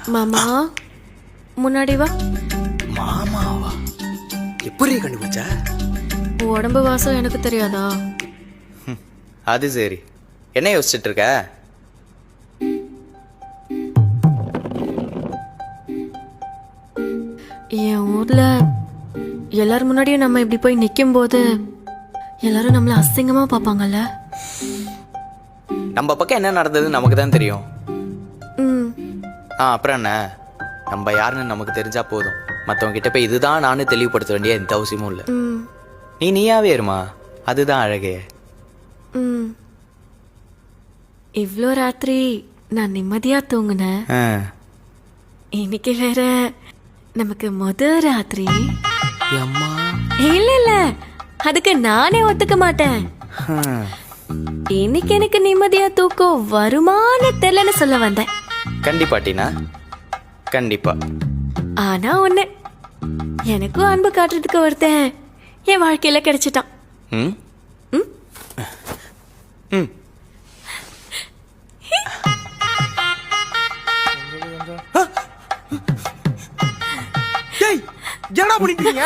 மாமா முன்னாடி வா. மாமாவா? எப்படி கண்டுபிடிச்ச? உடம்பு வாசம் எனக்கு தெரியாதா? அது சரி. என்ன யோசிச்சுட்டு இருக்க? என் ஊர்ல எல்லாரும் முன்னாடியும் நம்ம இப்படி போய் நிக்கும் போது எல்லாரும் நம்மள அசிங்கமா பார்ப்பாங்கல்ல. நம்ம பக்கம் என்ன நடந்ததுன்னு நமக்கு தான் தெரியும். ம். அப்புறம் என்ன, நம்ம யாருன்னு நமக்கு தெரிஞ்சா போதும். மற்றவங்க கிட்ட போய் இதுதான் நானும் தெளிவுபடுத்த வேண்டிய எந்த அவசியமும் இல்லை. ம். நீயாவே இருமா, அதுதான் அழகே. ம். இவ்ளோ ராத்திரி நான் நிம்மதியா தூங்குனேன். இன்னைக்கு வேற நமக்கு ராத்திரி. அம்மா இல்ல இல்ல, அதுக்கு நானே ஒத்துக்க மாட்டேன். இன்னைக்கு எனக்கு நிம்மதியா தூக்கம் வருமானு தெரியலன்னு சொல்ல வந்தேன். கண்டிப்பா டீனா, கண்டிப்பா. ஆனா ஒண்ணு, எனக்கும் அன்பு காட்டுறதுக்கு ஒருத்தன் என் வாழ்க்கையில கிடைச்சிட்டான். ம் ம் ம். என்னடா பண்ணிட்டீங்க?